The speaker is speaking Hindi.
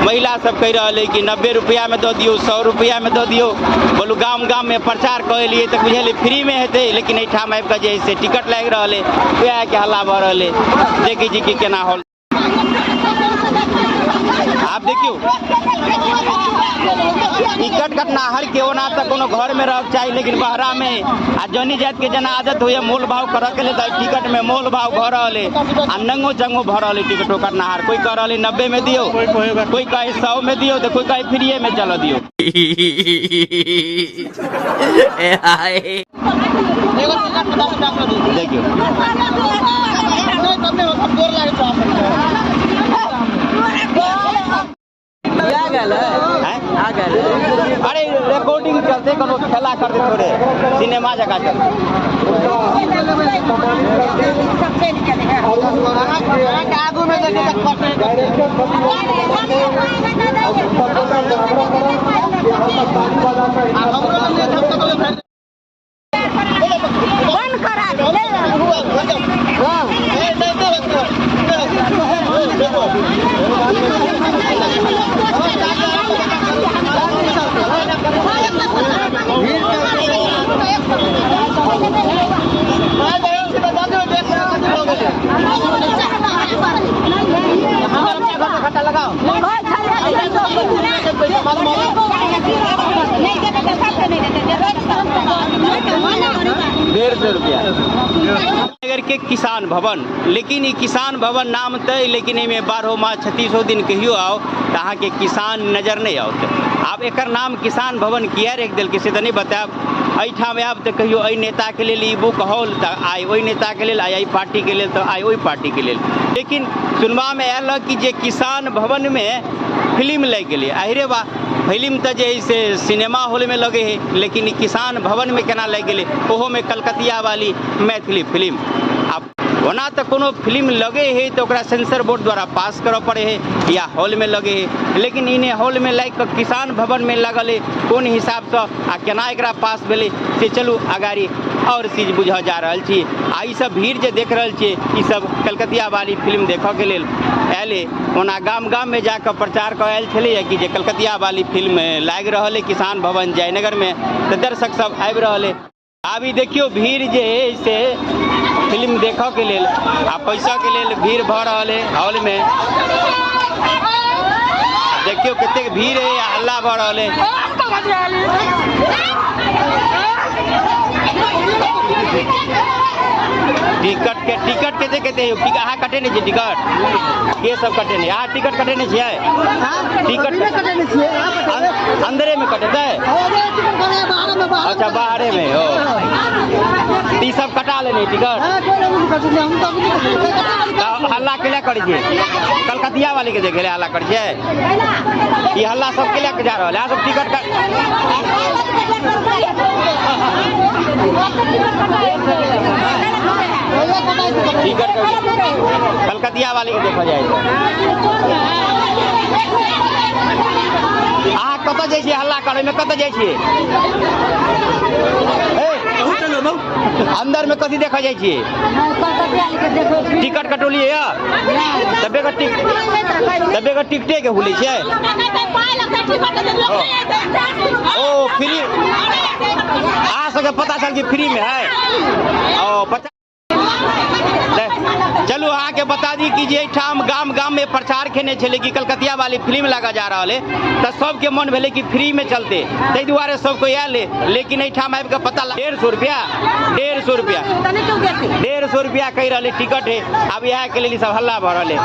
महिला सब कह रहा है कि 90 रुपया में दो दियो, 100 रुपया में दो दियो। बोलू गाम गाम में प्रचार कहलिए तो बुझे फ्री में हेते, लेकिन एठाम आबि के जे टिकट लाग रहा है, वह के हल्ला भ रहा है। देखी जी कि केना होल। आप देखियो टिकट कटना हर के ओना तक कोनो घर में रह चाहिए, लेकिन बहरा में आ जनी जात के जना आदत हुए मोल भाव कर के लिए टिकट में मोल भाव भर रहे आ नंगो चंगो भर रहे। टिकटो कटना हर कोई कह रहे 90 में दियो, कोई कहे 100 में दियो, तो कोई कहे फ्री में चलो दियो। देखियो अरे रिकॉर्डिंग करते कोनो खेला करते थोड़े सिनेमा जगह चलते। नगर के किसान भवन, लेकिन ये किसान भवन नाम तय, लेकिन इनमें 12 माह 36 दिन कहियो आओ तो अहाँ के किसान नजर नहीं आओ। आप एक नाम किसान भवन किया रख दिल किसी तो नहीं बताब। एठाम आब तो कहियो अ नेता के लिए बुक हॉल तो आई वही नेता के लिए, आई पार्टी के लिए तो आई वही पार्टी के लिए। लेकिन सुनवा में आयल कि जे किसान भवन में फिल्म लग गई। अरे वाह, फिल्म तो जैसे सिनेमा हॉल में लगे है, लेकिन किसान भवन में केना लग गए, ओहो में कलकतिया वाली मैथिली फिल्म। अब ओना तो कोनो फिल्म लगे है तो सेंसर बोर्ड द्वारा पास कर पड़े है या हॉल में लगे है, लेकिन इन्हें हॉल में लग कर किसान भवन में लगल है। कौन हिसाब से आ केना एकरा पास भेले से चलू अगाड़ी और चीज बुझ जा रहा छी। आ ई सब भीड़ जे देख रहा छी, ई सब कलकतिया वाली फिल्म देखा के लेल आयले। ओना गाम गाम में जाकर प्रचार कयल छलै कि जे कलकतिया वाली फिल्म लाग रहा है किसान भवन जयनगर में, तो दर्शक सब आबि रहा है। अभी देखियो भीड़ जे है से फिल्म देखा के लेल आ पैसा के लेल भीड़ भ रहा है हॉल में। देखियो कितने भीड़ है, हल्ला भ रहा है। टिकट के कहते हैं अहाँ कटे नहीं टिकट ये सब कटे नहीं। अहाँ टिकट कटे नहीं टिकट अंदरे में कटे थे। अच्छा बाहरे में हो ती सब कटा लेने टिकट। हल्ला के करे कलकतिया वाली के देखे हल्ला कर हल्ला सब के लेके जा रहा है। सब टिकट टिकट कलकतिया वाली के देखा जाए। अहाँ कत जाइ हल्ला करे में कत जाइ अंदर में कथी देखा जाइ टिकट कटोलिए तबे का टिकटे के हुली छे। ओ फ्री आ सके पता चल कि फ्री में है। ओ पता चलो आके बता दी कि जे ठाम गाम गाम में प्रचार खेने छे कि कलकतिया वाली फिल्म लगा जा रहा है, तो सबके मन भेले कि फ्री में चलते, तै दुआरे सबको आयल। लेकिन एठाम आबि के पता 150 रुपया कह रहे टिकट है। अब यहाँ के लिए सब हल्ला भ रहा है।